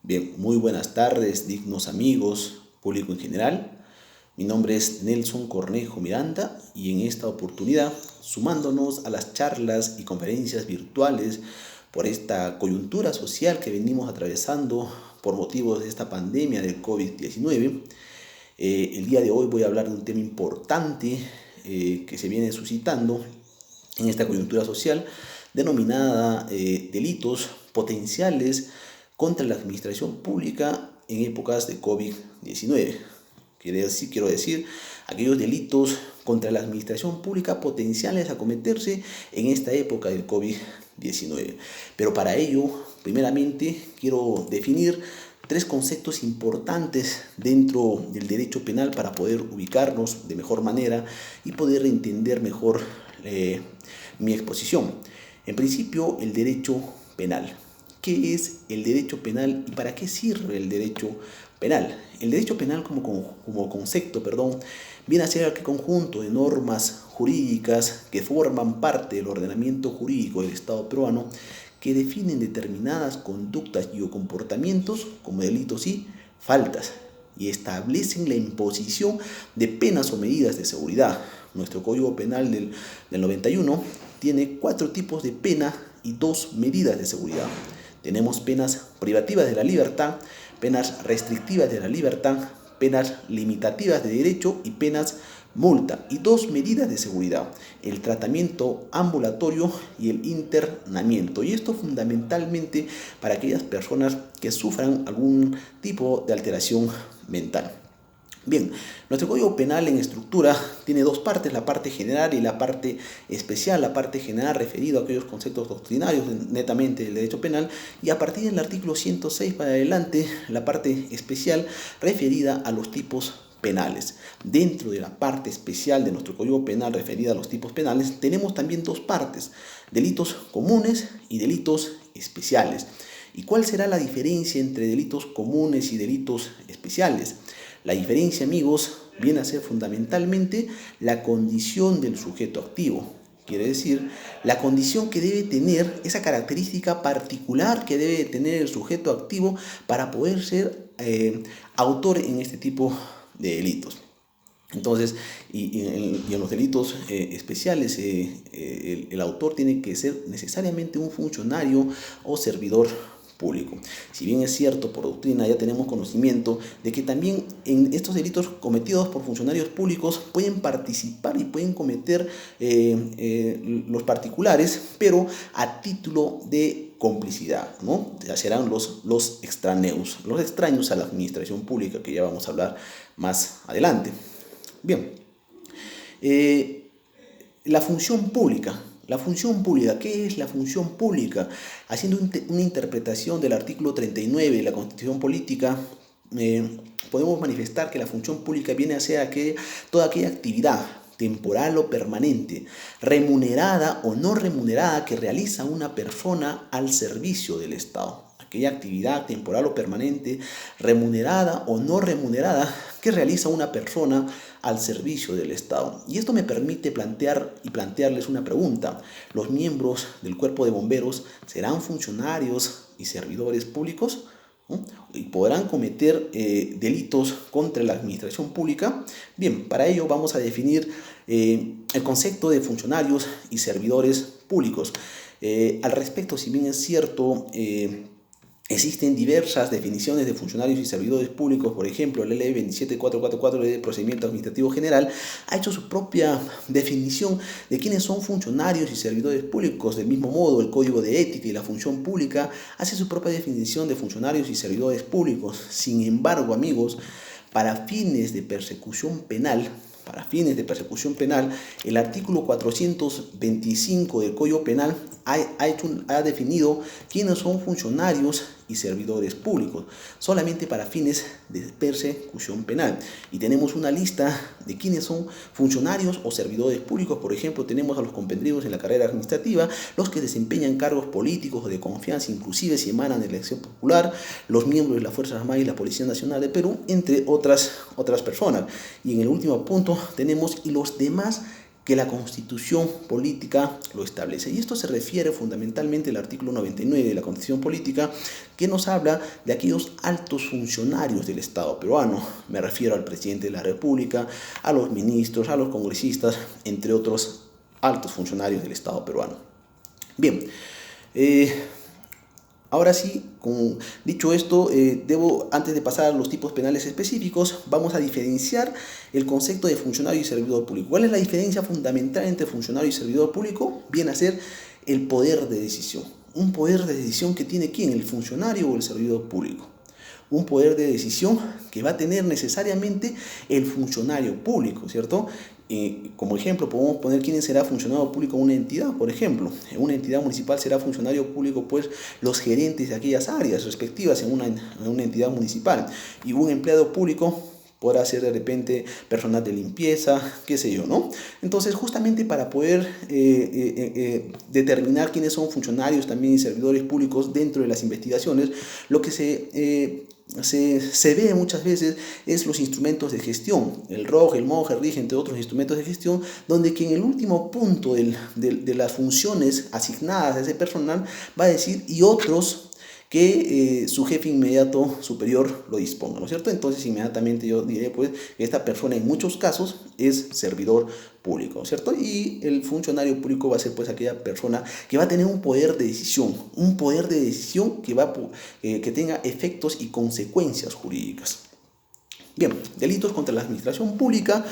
Bien, muy buenas tardes, dignos amigos, público en general. Mi nombre es Nelson Cornejo Miranda y en esta oportunidad, sumándonos a las charlas y conferencias virtuales por esta coyuntura social que venimos atravesando por motivos de esta pandemia del COVID-19, el día de hoy voy a hablar de un tema importante que se viene suscitando en esta coyuntura social denominada delitos potenciales contra la administración pública en épocas de COVID-19. Quiero decir, aquellos delitos contra la administración pública potenciales a cometerse en esta época del COVID-19. Pero para ello, primeramente, quiero definir tres conceptos importantes dentro del derecho penal para poder ubicarnos de mejor manera y poder entender mejor mi exposición. En principio, el derecho penal. ¿Qué es el derecho penal y para qué sirve el derecho penal? El derecho penal como concepto, viene a ser aquel conjunto de normas jurídicas que forman parte del ordenamiento jurídico del Estado peruano que definen determinadas conductas y o comportamientos como delitos y faltas y establecen la imposición de penas o medidas de seguridad. Nuestro Código Penal del 91 tiene 4 tipos de pena y 2 medidas de seguridad. Tenemos penas privativas de la libertad, penas restrictivas de la libertad, penas limitativas de derecho y penas multa y 2 medidas de seguridad, el tratamiento ambulatorio y el internamiento. Y esto fundamentalmente para aquellas personas que sufran algún tipo de alteración mental. Bien, nuestro Código Penal en estructura tiene dos partes, la parte general y la parte especial. La parte general referido a aquellos conceptos doctrinarios netamente del derecho penal y a partir del artículo 106 para adelante, la parte especial referida a los tipos penales. Dentro de la parte especial de nuestro Código Penal referida a los tipos penales, tenemos también dos partes, delitos comunes y delitos especiales. ¿Y cuál será la diferencia entre delitos comunes y delitos especiales? La diferencia, amigos, viene a ser fundamentalmente la condición del sujeto activo. Quiere decir, la condición que debe tener, esa característica particular que debe tener el sujeto activo para poder ser autor en este tipo de delitos. Entonces, y en los delitos especiales, el autor tiene que ser necesariamente un funcionario o servidor público. Si bien es cierto, por doctrina ya tenemos conocimiento de que también en estos delitos cometidos por funcionarios públicos pueden participar y pueden cometer los particulares, pero a título de complicidad, ¿no? Ya serán los extraneos, los extraños a la administración pública, que ya vamos a hablar más adelante. Bien, la función pública. La función pública, ¿qué es la función pública? Haciendo una interpretación del artículo 39 de la Constitución Política, podemos manifestar que la función pública viene a ser toda aquella actividad temporal o permanente, remunerada o no remunerada que realiza una persona al servicio del Estado. Aquella actividad temporal o permanente, remunerada o no remunerada, que realiza una persona al servicio del Estado. Y esto me permite plantearles una pregunta. ¿Los miembros del cuerpo de bomberos serán funcionarios y servidores públicos? ¿No? ¿Y podrán cometer delitos contra la administración pública? Bien, para ello vamos a definir el concepto de funcionarios y servidores públicos. Al respecto, si bien es cierto, existen diversas definiciones de funcionarios y servidores públicos. Por ejemplo, la ley 27444, ley de procedimiento administrativo general, ha hecho su propia definición de quiénes son funcionarios y servidores públicos. Del mismo modo, el Código de Ética y la Función Pública hace su propia definición de funcionarios y servidores públicos. Sin embargo, amigos, para fines de persecución penal, el artículo 425 del Código Penal ha definido quiénes son funcionarios y servidores públicos, solamente para fines de persecución penal. Y tenemos una lista de quiénes son funcionarios o servidores públicos. Por ejemplo, tenemos a los comprendidos en la carrera administrativa, los que desempeñan cargos políticos o de confianza, inclusive si emanan de la elección popular, los miembros de las Fuerzas Armadas y la Policía Nacional de Perú, entre otras personas. Y en el último punto tenemos y los demás que la Constitución política lo establece. Y esto se refiere fundamentalmente al artículo 99 de la Constitución política, que nos habla de aquellos altos funcionarios del Estado peruano. Me refiero al presidente de la República, a los ministros, a los congresistas, entre otros altos funcionarios del Estado peruano. Bien, ahora sí, dicho esto, antes de pasar a los tipos penales específicos, vamos a diferenciar el concepto de funcionario y servidor público. ¿Cuál es la diferencia fundamental entre funcionario y servidor público? Viene a ser el poder de decisión. Un poder de decisión que tiene ¿quién? ¿El funcionario o el servidor público? Un poder de decisión que va a tener necesariamente el funcionario público, ¿cierto? Como ejemplo, podemos poner quién será funcionario público en una entidad. Por ejemplo, en una entidad municipal será funcionario público pues los gerentes de aquellas áreas respectivas en una entidad municipal, y un empleado público podrá ser de repente personal de limpieza, qué sé yo, ¿no? Entonces, justamente para poder determinar quiénes son funcionarios también y servidores públicos dentro de las investigaciones, lo que se ve muchas veces es los instrumentos de gestión, el ROG, el MOG, el RIG, entre otros instrumentos de gestión, donde que en el último punto de las funciones asignadas a ese personal va a decir y otros que su jefe inmediato superior lo disponga, ¿no es cierto? Entonces inmediatamente yo diré pues que esta persona en muchos casos es servidor público, ¿cierto? Y el funcionario público va a ser pues aquella persona que va a tener un poder de decisión que tenga efectos y consecuencias jurídicas. Bien, delitos contra la administración pública,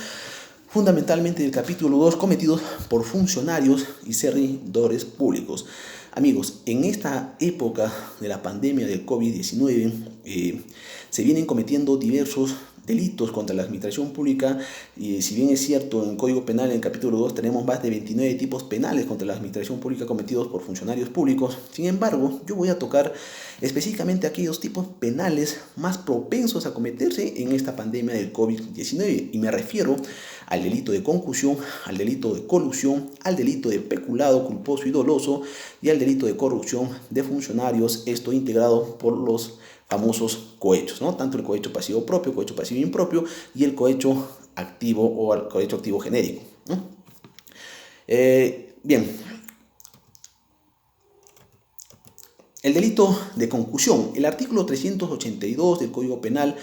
fundamentalmente del capítulo 2, cometidos por funcionarios y servidores públicos. Amigos, en esta época de la pandemia del COVID-19 se vienen cometiendo diversos delitos contra la administración pública, y si bien es cierto, en el Código Penal, en el capítulo 2, tenemos más de 29 tipos penales contra la administración pública cometidos por funcionarios públicos. Sin embargo, yo voy a tocar específicamente aquellos tipos penales más propensos a cometerse en esta pandemia del COVID-19, y me refiero al delito de concusión, al delito de colusión, al delito de peculado culposo y doloso y al delito de corrupción de funcionarios, esto integrado por los famosos cohechos, ¿no? Tanto el cohecho pasivo propio, cohecho pasivo impropio y el cohecho activo o el cohecho activo genérico, ¿no? Bien, el delito de concusión. El artículo 382 del Código Penal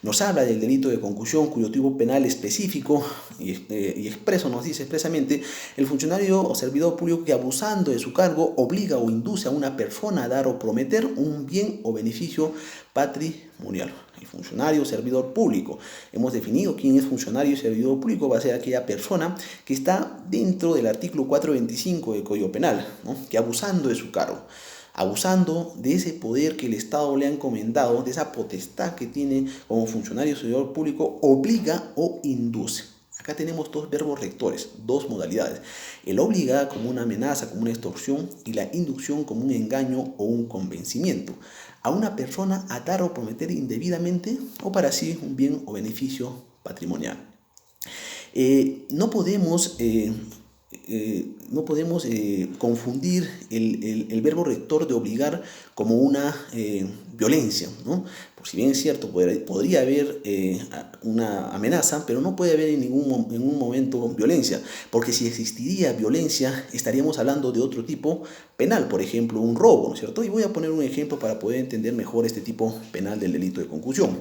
nos habla del delito de concusión, cuyo tipo penal específico y expreso nos dice expresamente: el funcionario o servidor público que, abusando de su cargo, obliga o induce a una persona a dar o prometer un bien o beneficio patrimonial. El funcionario o servidor público, hemos definido quién es funcionario y servidor público, va a ser aquella persona que está dentro del artículo 425 del Código Penal, ¿no? Que abusando de su cargo, abusando de ese poder que el Estado le ha encomendado, de esa potestad que tiene como funcionario o servidor público, obliga o induce. Acá tenemos dos verbos rectores, dos modalidades: el obligar como una amenaza, como una extorsión, y la inducción como un engaño o un convencimiento a una persona a dar o prometer indebidamente o para sí un bien o beneficio patrimonial. No podemos confundir el verbo rector de obligar como una violencia, ¿no? Por si bien es cierto, podría haber una amenaza, pero no puede haber en un momento violencia, porque si existiría violencia estaríamos hablando de otro tipo penal, por ejemplo un robo, ¿no es cierto? Y voy a poner un ejemplo para poder entender mejor este tipo penal del delito de concusión.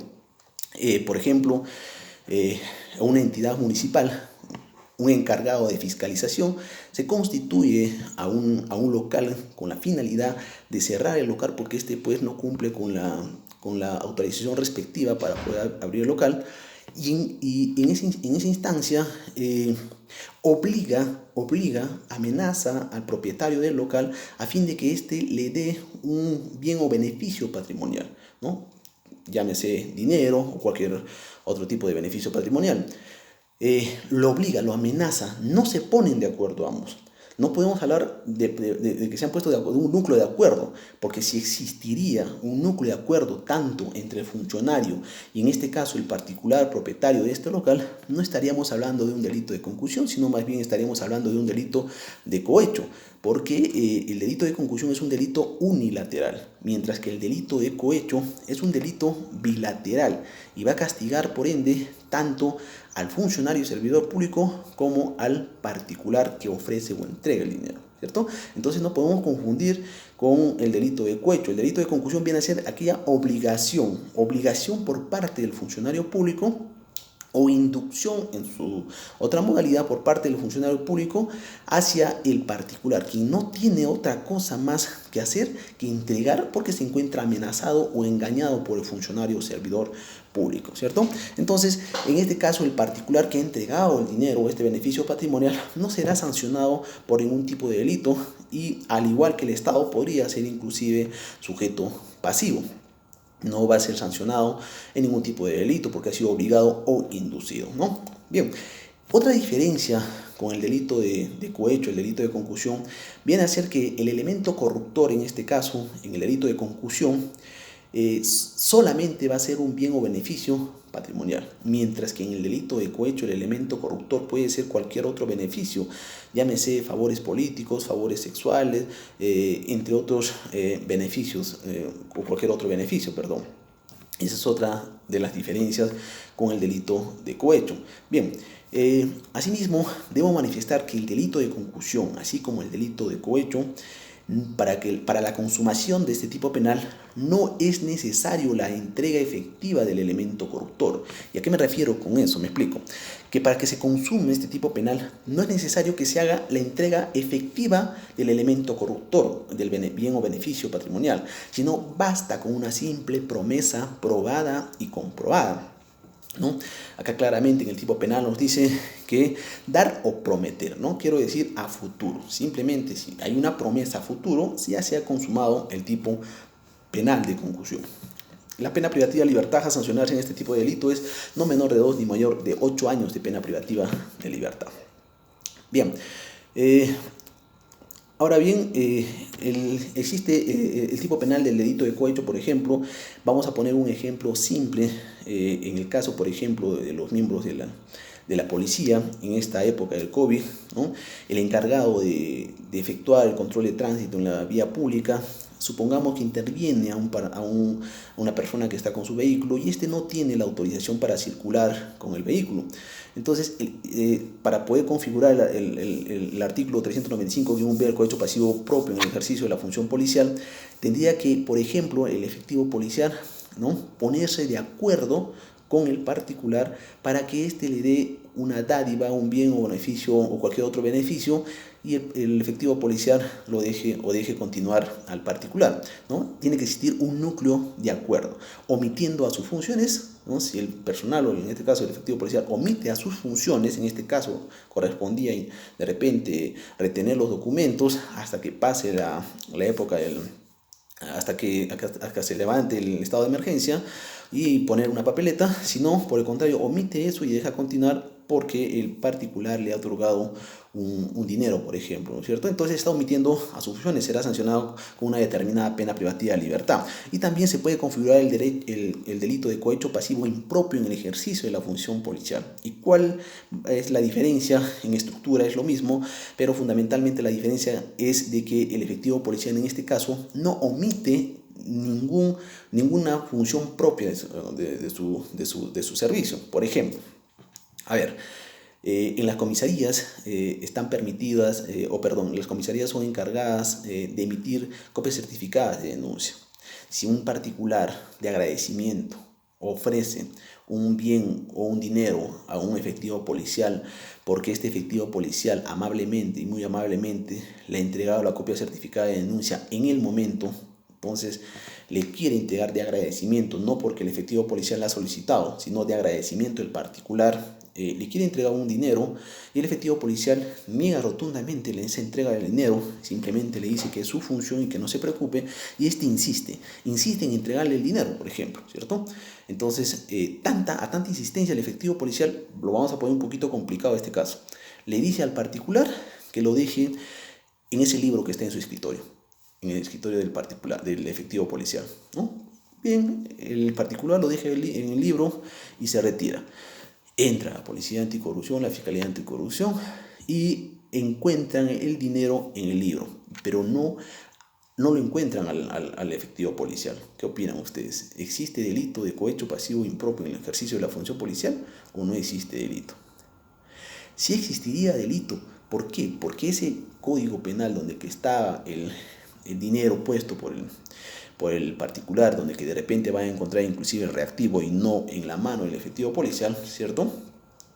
Por ejemplo, una entidad municipal, un encargado de fiscalización se constituye a un local con la finalidad de cerrar el local porque este pues no cumple con la autorización respectiva para poder abrir el local, y en esa instancia amenaza al propietario del local a fin de que éste le dé un bien o beneficio patrimonial, ¿no? Llámese dinero o cualquier otro tipo de beneficio patrimonial. Lo obliga, lo amenaza, no se ponen de acuerdo ambos. No podemos hablar de que se han puesto de un núcleo de acuerdo, porque si existiría un núcleo de acuerdo tanto entre el funcionario y en este caso el particular propietario de este local, no estaríamos hablando de un delito de concusión, sino más bien estaríamos hablando de un delito de cohecho. porque el delito de concusión es un delito unilateral, mientras que el delito de cohecho es un delito bilateral y va a castigar, por ende, tanto al funcionario y servidor público como al particular que ofrece o entrega el dinero, ¿cierto? Entonces no podemos confundir con el delito de cohecho. El delito de concusión viene a ser aquella obligación por parte del funcionario público o inducción en su otra modalidad por parte del funcionario público hacia el particular, quien no tiene otra cosa más que hacer que entregar porque se encuentra amenazado o engañado por el funcionario o servidor público, ¿cierto? Entonces, en este caso, el particular que ha entregado el dinero o este beneficio patrimonial no será sancionado por ningún tipo de delito y, al igual que el Estado, podría ser inclusive sujeto pasivo. No va a ser sancionado en ningún tipo de delito porque ha sido obligado o inducido, ¿no? Bien, otra diferencia con el delito de cohecho, el delito de concusión, viene a ser que el elemento corruptor, en este caso, en el delito de concusión, solamente va a ser un bien o beneficio patrimonial, mientras que en el delito de cohecho el elemento corruptor puede ser cualquier otro beneficio, llámese favores políticos, favores sexuales, entre otros beneficios, o cualquier otro beneficio, perdón. Esa es otra de las diferencias con el delito de cohecho. Bien, asimismo, debo manifestar que el delito de concusión, así como el delito de cohecho, para la consumación de este tipo penal no es necesario la entrega efectiva del elemento corruptor. ¿Y a qué me refiero con eso? Me explico. Que para que se consume este tipo penal no es necesario que se haga la entrega efectiva del elemento corruptor, del bien o beneficio patrimonial, sino basta con una simple promesa probada y comprobada, ¿no? Acá claramente en el tipo penal nos dice que dar o prometer, no quiero decir a futuro, simplemente si hay una promesa a futuro, ya se ha consumado el tipo penal de concusión. La pena privativa de libertad a sancionarse en este tipo de delito es no menor de 2 ni mayor de 8 años de pena privativa de libertad. Bien, ahora bien, existe el tipo penal del delito de cohecho, por ejemplo. Vamos a poner un ejemplo simple. En el caso, por ejemplo, de los miembros de la policía en esta época del COVID, ¿no? El encargado de efectuar el control de tránsito en la vía pública, supongamos que interviene a una persona que está con su vehículo y este no tiene la autorización para circular con el vehículo. Entonces, para poder configurar el artículo 395-B del Código Pasivo propio en el ejercicio de la función policial, tendría que, por ejemplo, el efectivo policial, ¿no?, ponerse de acuerdo con el particular para que éste le dé una dádiva, un bien o beneficio o cualquier otro beneficio y el efectivo policial lo deje continuar al particular, ¿no? Tiene que existir un núcleo de acuerdo, omitiendo a sus funciones, ¿no? Si el personal, o en este caso el efectivo policial, omite a sus funciones, en este caso correspondía de repente retener los documentos hasta que pase la época hasta que se levante el estado de emergencia y poner una papeleta, sino por el contrario omite eso y deja continuar porque el particular le ha otorgado un dinero, por ejemplo, ¿no es cierto? Entonces está omitiendo a sus funciones, será sancionado con una determinada pena privativa de libertad. Y también se puede configurar el delito de cohecho pasivo impropio en el ejercicio de la función policial. ¿Y cuál es la diferencia? En estructura es lo mismo, pero fundamentalmente la diferencia es de que el efectivo policial en este caso no omite ninguna función propia de su servicio. Por ejemplo, a ver, en las comisarías están permitidas, las comisarías son encargadas de emitir copias certificadas de denuncia. Si un particular de agradecimiento ofrece un bien o un dinero a un efectivo policial porque este efectivo policial amablemente y muy amablemente le ha entregado la copia certificada de denuncia en el momento, entonces le quiere entregar de agradecimiento, no porque el efectivo policial la ha solicitado, sino de agradecimiento del particular, le quiere entregar un dinero y el efectivo policial niega rotundamente esa entrega del dinero, simplemente le dice que es su función y que no se preocupe, y este insiste en entregarle el dinero, por ejemplo, ¿cierto? Entonces, a tanta insistencia el efectivo policial, lo vamos a poner un poquito complicado este caso, le dice al particular que lo deje en ese libro que está en su escritorio, en el escritorio del efectivo policial, ¿no? Bien, el particular lo deja en el libro y se retira. Entra la Policía Anticorrupción, la Fiscalía Anticorrupción y encuentran el dinero en el libro, pero no lo encuentran al efectivo policial. ¿Qué opinan ustedes? ¿Existe delito de cohecho pasivo impropio en el ejercicio de la función policial o no existe delito? Sí existiría delito. ¿Por qué? Porque ese código penal donde que está el dinero puesto por el particular, donde que de repente va a encontrar inclusive el reactivo y no en la mano del efectivo policial, ¿cierto?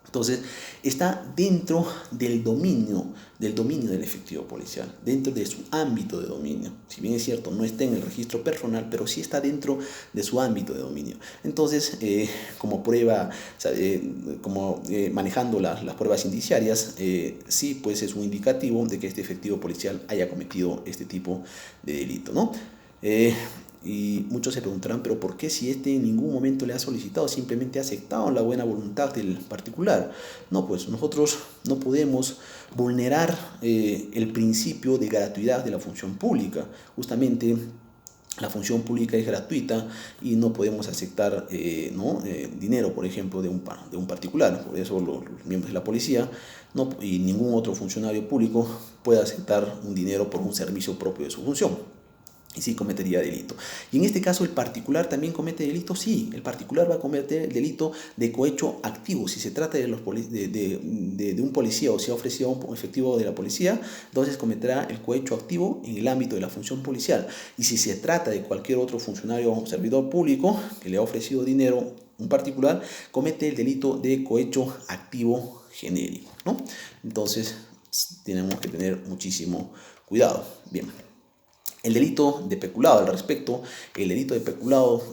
Entonces, está dentro del dominio del efectivo policial, dentro de su ámbito de dominio. Si bien es cierto, no está en el registro personal, pero sí está dentro de su ámbito de dominio. Entonces, como prueba, manejando las pruebas indiciarias, sí, pues es un indicativo de que este efectivo policial haya cometido este tipo de delito, ¿no? Y muchos se preguntarán, pero ¿por qué si este en ningún momento le ha solicitado, simplemente ha aceptado la buena voluntad del particular? No, pues nosotros no podemos vulnerar el principio de gratuidad de la función pública. Justamente la función pública es gratuita y no podemos aceptar dinero, por ejemplo, de un particular. Por eso los miembros de la policía y ningún otro funcionario público puede aceptar un dinero por un servicio propio de su función. Y sí cometería delito. Y en este caso el particular también comete delito. Sí, el particular va a cometer el delito de cohecho activo. Si se trata de un policía o se ha ofrecido un efectivo de la policía, entonces cometerá el cohecho activo en el ámbito de la función policial. Y si se trata de cualquier otro funcionario o servidor público que le ha ofrecido dinero un particular, comete el delito de cohecho activo genérico, ¿no? Entonces tenemos que tener muchísimo cuidado. Bien. El delito de peculado, al respecto, el delito de peculado,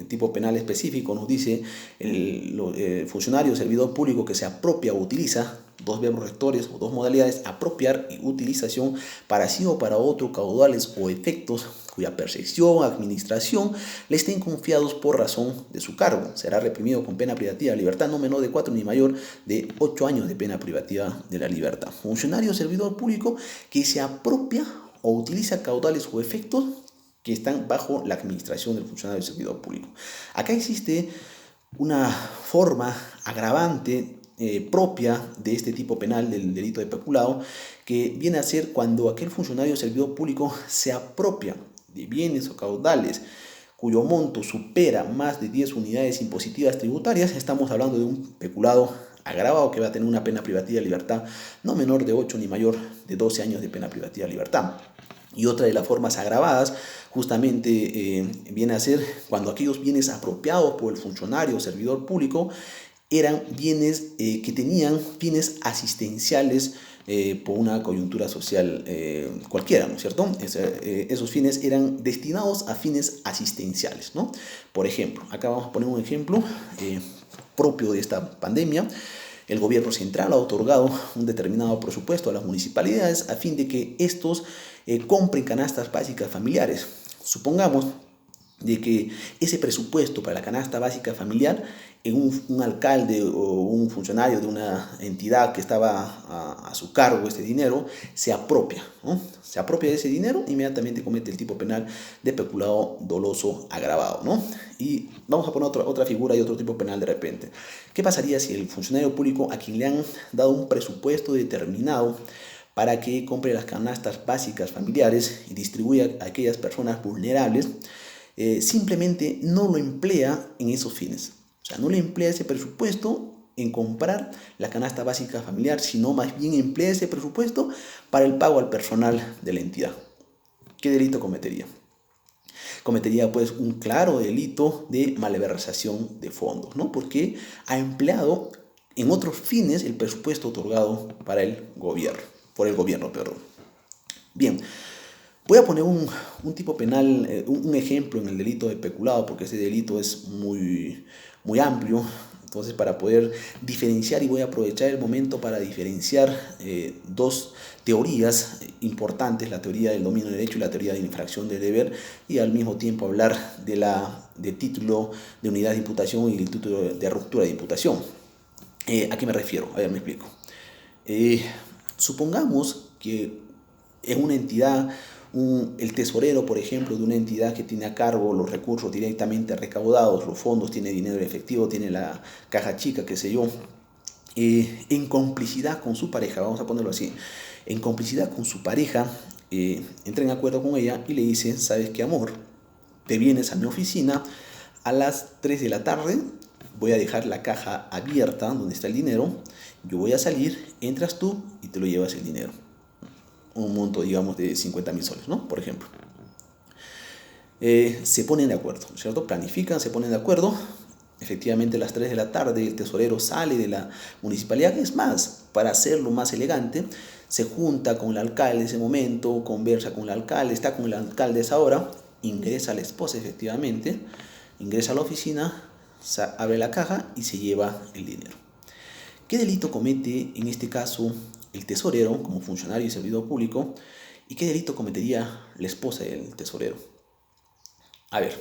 tipo penal específico, nos dice el funcionario o servidor público que se apropia o utiliza, dos verbos rectores o dos modalidades, apropiar y utilización para sí o para otro caudales o efectos cuya percepción, administración le estén confiados por razón de su cargo. Será reprimido con pena privativa de libertad no menor de 4 ni mayor de 8 años de pena privativa de la libertad. Funcionario o servidor público que se apropia o utiliza caudales o efectos que están bajo la administración del funcionario del servidor público. Acá existe una forma agravante propia de este tipo penal del delito de peculado, que viene a ser cuando aquel funcionario o servidor público se apropia de bienes o caudales cuyo monto supera más de 10 unidades impositivas tributarias. Estamos hablando de un peculado agravado que va a tener una pena privativa de libertad no menor de 8 ni mayor de 12 años de pena privativa de libertad. Y otra de las formas agravadas justamente viene a ser cuando aquellos bienes apropiados por el funcionario o servidor público eran bienes que tenían fines asistenciales por una coyuntura social cualquiera, ¿no es cierto? Esos fines eran destinados a fines asistenciales, ¿no? Por ejemplo, acá vamos a poner un ejemplo propio de esta pandemia. El gobierno central ha otorgado un determinado presupuesto a las municipalidades a fin de que estos compren canastas básicas familiares. Supongamos de que ese presupuesto para la canasta básica familiar en un alcalde o un funcionario de una entidad que estaba a su cargo este dinero se apropia, ¿no? Se apropia de ese dinero, inmediatamente comete el tipo penal de peculado doloso agravado, ¿no? Y vamos a poner otra figura y otro tipo penal de repente. ¿Qué pasaría si el funcionario público a quien le han dado un presupuesto determinado para que compre las canastas básicas familiares y distribuya a aquellas personas vulnerables, simplemente no lo emplea en esos fines? O sea, no le emplea ese presupuesto en comprar la canasta básica familiar, sino más bien emplea ese presupuesto para el pago al personal de la entidad. ¿Qué delito cometería? Cometería pues un claro delito de malversación de fondos, ¿no? Porque ha empleado en otros fines el presupuesto otorgado para por el gobierno. Bien. Voy a poner un tipo penal, un ejemplo en el delito de peculado, porque ese delito es muy amplio. Entonces, para poder diferenciar, y voy a aprovechar el momento para diferenciar dos teorías importantes, la teoría del dominio del derecho y la teoría de la infracción del deber, y al mismo tiempo hablar de título de unidad de imputación y el título de ruptura de imputación. ¿A qué me refiero? A ver, me explico. Supongamos que en una entidad, el tesorero, por ejemplo, de una entidad que tiene a cargo los recursos directamente recaudados, los fondos, tiene dinero en efectivo, tiene la caja chica, qué sé yo, en complicidad con su pareja, vamos a ponerlo así, en complicidad con su pareja, entra en acuerdo con ella y le dice, ¿sabes qué, amor? Te vienes a mi oficina a las 3 de la tarde, voy a dejar la caja abierta donde está el dinero, yo voy a salir, entras tú y te lo llevas el dinero. Un monto, digamos, de 50.000 soles, ¿no? Por ejemplo. Se ponen de acuerdo, ¿cierto? Planifican, se ponen de acuerdo. Efectivamente, a las 3 de la tarde el tesorero sale de la municipalidad. Es más, para hacerlo más elegante, se junta con el alcalde en ese momento, conversa con el alcalde, está con el alcalde a esa hora, ingresa la esposa efectivamente, ingresa a la oficina, abre la caja y se lleva el dinero. ¿Qué delito comete en este caso el tesorero como funcionario y servidor público? ¿Y qué delito cometería la esposa del tesorero? A ver,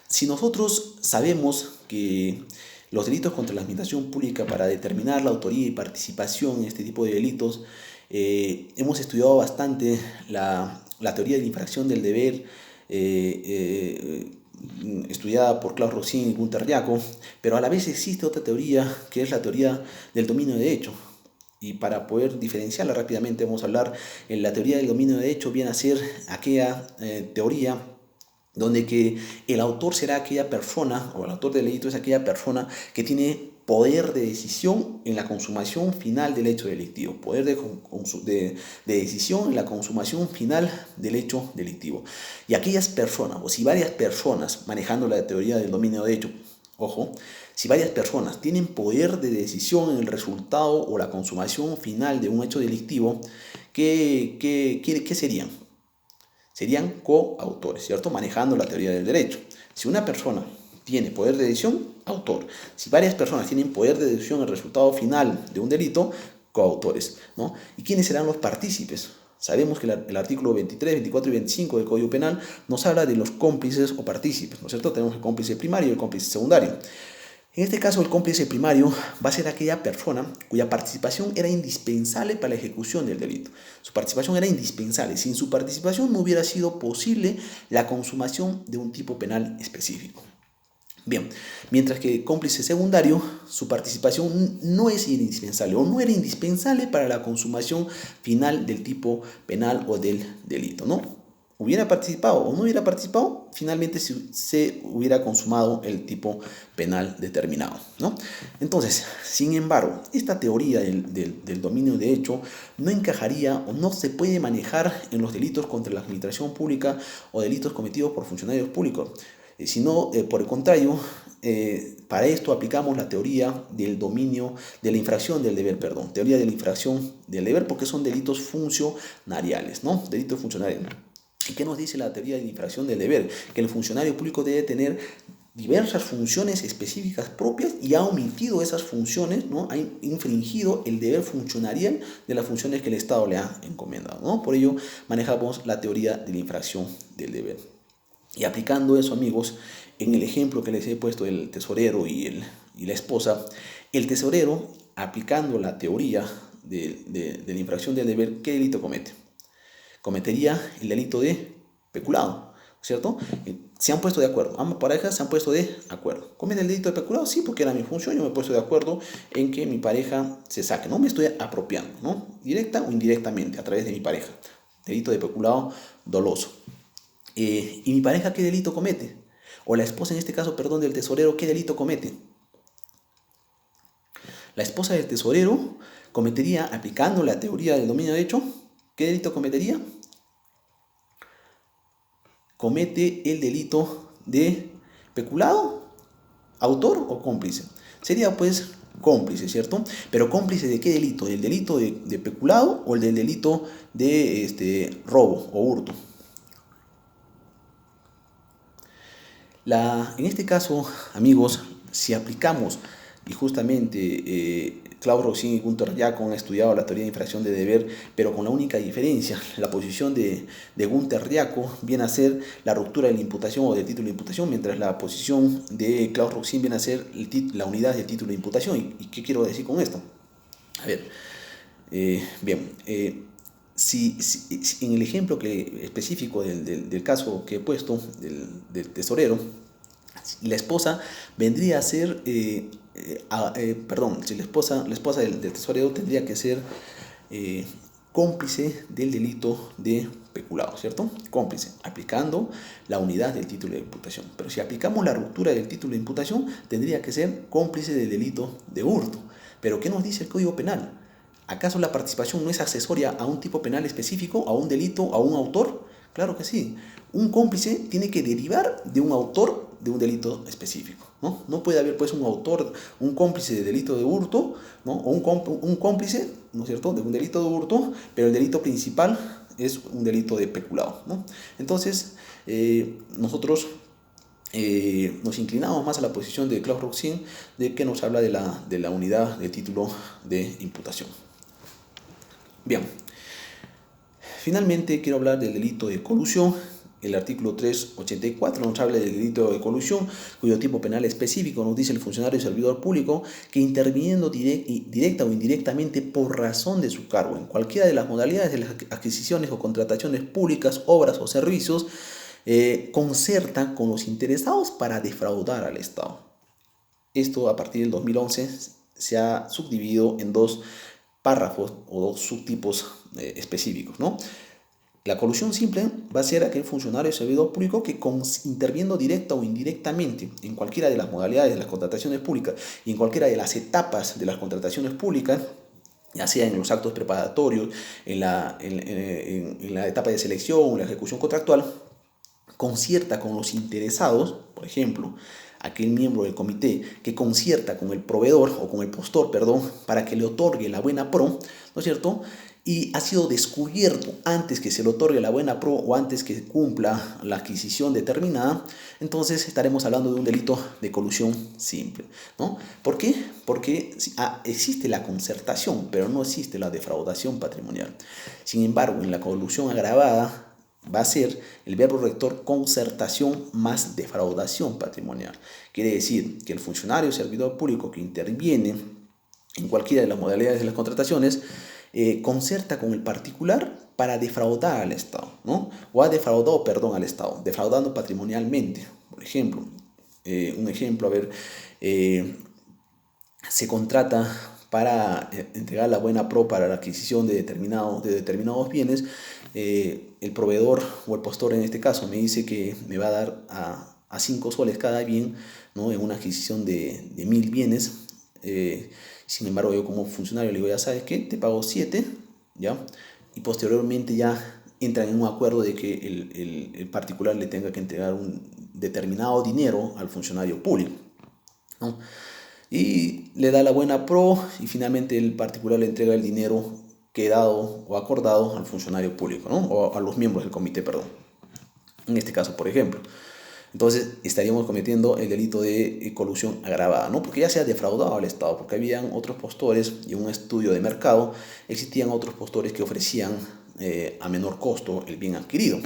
si nosotros sabemos que los delitos contra la administración pública, para determinar la autoría y participación en este tipo de delitos, hemos estudiado bastante la teoría de la infracción del deber, estudiada por Klaus Rosin y Gunther Riaco, pero a la vez existe otra teoría que es la teoría del dominio de hecho. Y para poder diferenciarla rápidamente vamos a hablar en la teoría del dominio de hecho, viene a ser aquella teoría donde que el autor será aquella persona, o el autor del delito es aquella persona que tiene poder de decisión en la consumación final del hecho delictivo, poder de decisión en la consumación final del hecho delictivo. Y aquellas personas, o si varias personas, manejando la teoría del dominio de hecho, ojo, si varias personas tienen poder de decisión en el resultado o la consumación final de un hecho delictivo, ¿qué serían? Serían coautores, ¿cierto? Manejando la teoría del derecho. Si una persona tiene poder de decisión, autor. Si varias personas tienen poder de decisión en el resultado final de un delito, coautores, ¿no? ¿Y quiénes serán los partícipes? Sabemos que el artículo 23, 24 y 25 del Código Penal nos habla de los cómplices o partícipes, ¿no es cierto? Tenemos el cómplice primario y el cómplice secundario. En este caso, el cómplice primario va a ser aquella persona cuya participación era indispensable para la ejecución del delito. Su participación era indispensable. Sin su participación no hubiera sido posible la consumación de un tipo penal específico. Bien, mientras que el cómplice secundario, su participación no es indispensable o no era indispensable para la consumación final del tipo penal o del delito, ¿no? Hubiera participado o no hubiera participado, finalmente se hubiera consumado el tipo penal determinado, ¿no? Entonces, sin embargo, esta teoría del dominio de hecho no encajaría o no se puede manejar en los delitos contra la administración pública o delitos cometidos por funcionarios públicos, sino por el contrario, para esto aplicamos la teoría del dominio, de la infracción del deber, perdón, teoría de la infracción del deber, porque son delitos funcionariales, ¿no? Delitos funcionariales. ¿Y qué nos dice la teoría de la infracción del deber? Que el funcionario público debe tener diversas funciones específicas propias y ha omitido esas funciones, ¿no? Ha infringido el deber funcionarial de las funciones que el Estado le ha encomendado, ¿no? Por ello manejamos la teoría de la infracción del deber. Y aplicando eso, amigos, en el ejemplo que les he puesto del tesorero y la esposa, el tesorero, aplicando la teoría de la infracción del deber, ¿qué delito comete? Cometería el delito de peculado, ¿cierto? Se han puesto de acuerdo, ambas parejas se han puesto de acuerdo. ¿Comete el delito de peculado? Sí, porque era mi función, yo me he puesto de acuerdo en que mi pareja se saque, no me estoy apropiando, ¿no? Directa o indirectamente, a través de mi pareja. Delito de peculado doloso. ¿Y mi pareja qué delito comete? O la esposa, en este caso, perdón, del tesorero, ¿qué delito comete? La esposa del tesorero cometería, aplicando la teoría del dominio de hecho, ¿qué delito cometería? Comete el delito de peculado, autor o cómplice. Sería pues cómplice, ¿cierto? Pero cómplice ¿de qué delito? ¿Del delito de peculado o el del delito de robo o hurto? En este caso, amigos, si aplicamos, y justamente Klaus Rosin y Gunther Riaco han estudiado la teoría de infracción de deber, pero con la única diferencia, la posición de Gunther Riaco viene a ser la ruptura de la imputación o del título de imputación, mientras la posición de Klaus Rosin viene a ser la unidad del título de imputación. ¿Y qué quiero decir con esto? A ver, bien, si en el ejemplo específico del caso que he puesto, del tesorero, la esposa vendría a ser si la esposa del tesorero tendría que ser cómplice del delito de peculado, ¿cierto? Cómplice, aplicando la unidad del título de imputación. Pero si aplicamos la ruptura del título de imputación, tendría que ser cómplice del delito de hurto. ¿Pero qué nos dice el Código Penal? ¿Acaso la participación no es accesoria a un tipo penal específico, a un delito, a un autor? Claro que sí. Un cómplice tiene que derivar de un autor de un delito específico, ¿no? No puede haber pues un autor, un cómplice de delito de hurto, ¿no? O un cómplice, ¿no es cierto?, de un delito de hurto, pero el delito principal es un delito de peculado, ¿no? Entonces, nosotros nos inclinamos más a la posición de Claude Roxin, de que nos habla de la unidad de título de imputación. Bien, finalmente quiero hablar del delito de colusión. El artículo 384 nos habla del delito de colusión, cuyo tipo penal específico nos dice el funcionario y servidor público que interviniendo directa o indirectamente por razón de su cargo en cualquiera de las modalidades de las adquisiciones o contrataciones públicas, obras o servicios, concerta con los interesados para defraudar al Estado. Esto a partir del 2011 se ha subdividido en dos párrafos o dos subtipos específicos, ¿no? La colusión simple va a ser aquel funcionario o servidor público que interviniendo directa o indirectamente en cualquiera de las modalidades de las contrataciones públicas y en cualquiera de las etapas de las contrataciones públicas, ya sea en los actos preparatorios, en la etapa de selección, en la ejecución contractual, concierta con los interesados, por ejemplo, aquel miembro del comité que concierta con el proveedor o con el postor, perdón, para que le otorgue la buena pro, ¿no es cierto?, y ha sido descubierto antes que se le otorgue la buena pro o antes que cumpla la adquisición determinada, entonces estaremos hablando de un delito de colusión simple, ¿no? ¿Por qué? Porque existe la concertación, pero no existe la defraudación patrimonial. Sin embargo, en la colusión agravada va a ser el verbo rector concertación más defraudación patrimonial. Quiere decir que el funcionario o servidor público que interviene en cualquiera de las modalidades de las contrataciones concerta con el particular para defraudar al Estado, ¿no? O ha defraudado, perdón, al Estado, defraudando patrimonialmente. Por ejemplo, se contrata para entregar la buena pro para la adquisición de determinados bienes. El proveedor o el postor en este caso me dice que me va a dar a 5 soles cada bien, ¿no?, en una adquisición de 1000 bienes. Sin embargo, yo como funcionario le digo, ya sabes qué, te pago 7, ¿ya? Y posteriormente ya entran en un acuerdo de que el particular le tenga que entregar un determinado dinero al funcionario público, ¿no? Y le da la buena pro y finalmente el particular le entrega el dinero quedado o acordado al funcionario público, ¿no?, o a los miembros del comité, perdón. En este caso, por ejemplo. Entonces estaríamos cometiendo el delito de colusión agravada, ¿no? Porque ya se ha defraudado al Estado, porque habían otros postores y en un estudio de mercado existían otros postores que ofrecían a menor costo el bien adquirido.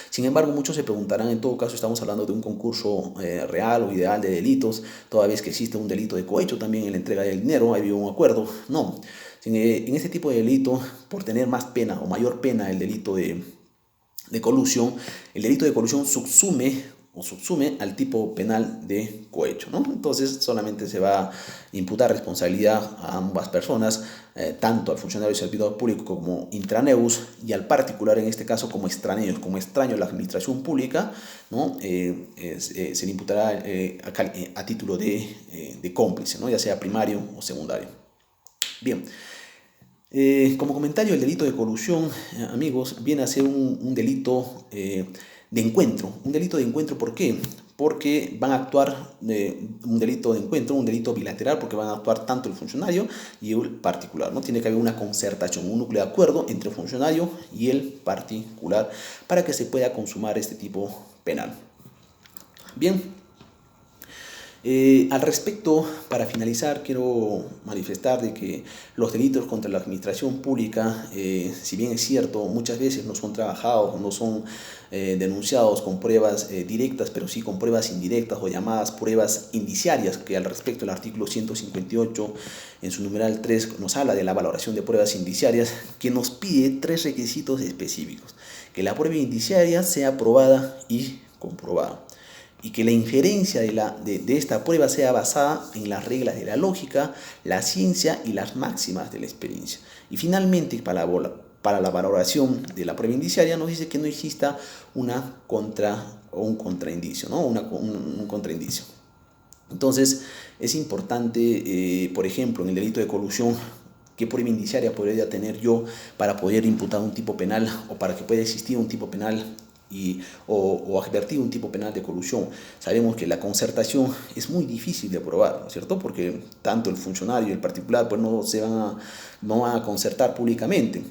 Sin embargo, muchos se preguntarán, en todo caso estamos hablando de un concurso real o ideal de delitos, toda vez que existe un delito de cohecho también en la entrega del dinero, ha habido un acuerdo. No, en este tipo de delito, por tener más pena o mayor pena el delito de colusión, el delito de colusión subsume al tipo penal de cohecho, ¿no? Entonces solamente se va a imputar responsabilidad a ambas personas, tanto al funcionario y servidor público como intraneus, y al particular en este caso como extraño a la administración pública, ¿no? Se le imputará a título de cómplice, ¿no?, ya sea primario o secundario. Bien. Como comentario, el delito de colusión, amigos, viene a ser un delito de encuentro. Un delito de encuentro, ¿por qué? Porque van a actuar un delito de encuentro, un delito bilateral, porque van a actuar tanto el funcionario y el particular, ¿no? Tiene que haber una concertación, un núcleo de acuerdo entre el funcionario y el particular para que se pueda consumar este tipo penal. Bien. Al respecto, para finalizar, quiero manifestar de que los delitos contra la administración pública, si bien es cierto, muchas veces no son trabajados, no son denunciados con pruebas directas, pero sí con pruebas indirectas o llamadas pruebas indiciarias, que al respecto el artículo 158 en su numeral 3 nos habla de la valoración de pruebas indiciarias, que nos pide 3 requisitos específicos: que la prueba indiciaria sea probada y comprobada, y que la inferencia de esta prueba sea basada en las reglas de la lógica, la ciencia y las máximas de la experiencia. Y finalmente, para la valoración de la prueba indiciaria nos dice que no exista una contra o un contraindicio, ¿no? Un contraindicio. Entonces, es importante, por ejemplo, en el delito de colusión, ¿qué prueba indiciaria podría tener yo para poder imputar un tipo penal o para que pueda existir un tipo penal o advertir un tipo penal de colusión? Sabemos que la concertación es muy difícil de probar, ¿no es cierto? Porque tanto el funcionario y el particular pues no van a concertar públicamente.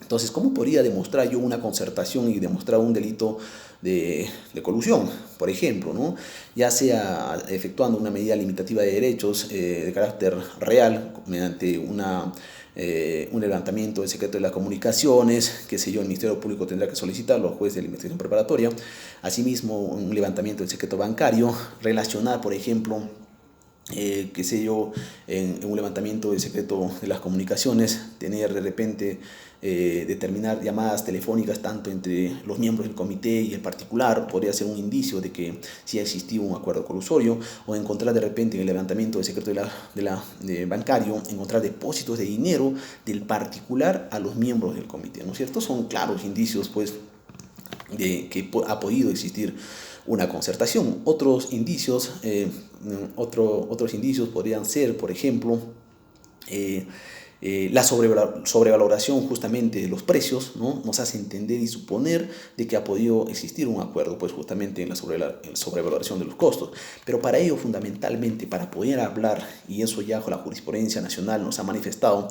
Entonces, ¿cómo podría demostrar yo una concertación y demostrar un delito de colusión? Por ejemplo, ¿no? Ya sea efectuando una medida limitativa de derechos de carácter real mediante un levantamiento del secreto de las comunicaciones, qué sé yo, el Ministerio Público tendrá que solicitarlo al juez de la investigación preparatoria. Asimismo, un levantamiento del secreto bancario, relacionar, por ejemplo, qué sé yo, en un levantamiento del secreto de las comunicaciones, tener de repente determinar llamadas telefónicas tanto entre los miembros del comité y el particular, podría ser un indicio de que sí ha existido un acuerdo colusorio, o encontrar de repente en el levantamiento del secreto de bancario, encontrar depósitos de dinero del particular a los miembros del comité, ¿no es cierto? Son claros indicios, pues, de que ha podido existir una concertación. Otros indicios podrían ser, por ejemplo, la sobrevaloración justamente de los precios, ¿no? Nos hace entender y suponer de que ha podido existir un acuerdo, pues justamente en la sobrevaloración de los costos. Pero para ello, fundamentalmente, para poder hablar, y eso ya la jurisprudencia nacional nos ha manifestado,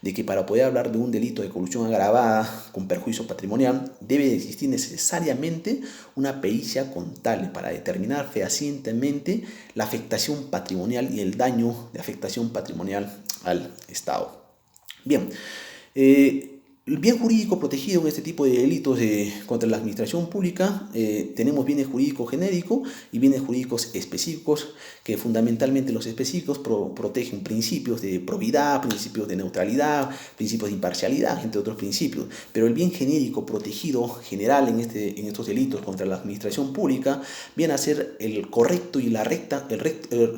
de que para poder hablar de un delito de colusión agravada con perjuicio patrimonial, debe existir necesariamente una pericia contable para determinar fehacientemente la afectación patrimonial y el daño de afectación patrimonial al Estado. Bien, el bien jurídico protegido en este tipo de delitos contra la administración pública, tenemos bienes jurídicos genéricos y bienes jurídicos específicos, que fundamentalmente los específicos protegen principios de probidad, principios de neutralidad, principios de imparcialidad, entre otros principios. Pero el bien genérico protegido general en estos delitos contra la administración pública viene a ser el correcto y el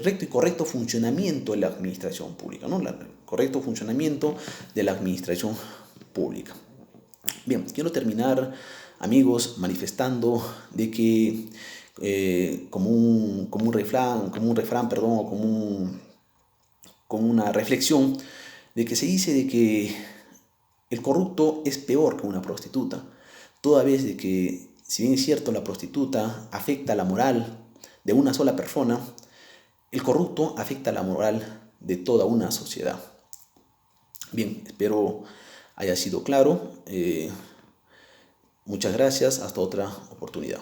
recto y correcto funcionamiento de la administración pública, ¿no? El correcto funcionamiento de la administración pública. Bien, quiero terminar, amigos, manifestando de que como un refrán, o como una reflexión, de que se dice de que el corrupto es peor que una prostituta, toda vez de que, si bien es cierto, la prostituta afecta la moral de una sola persona, el corrupto afecta la moral de toda una sociedad. Bien, espero haya sido claro. Muchas gracias. Hasta otra oportunidad.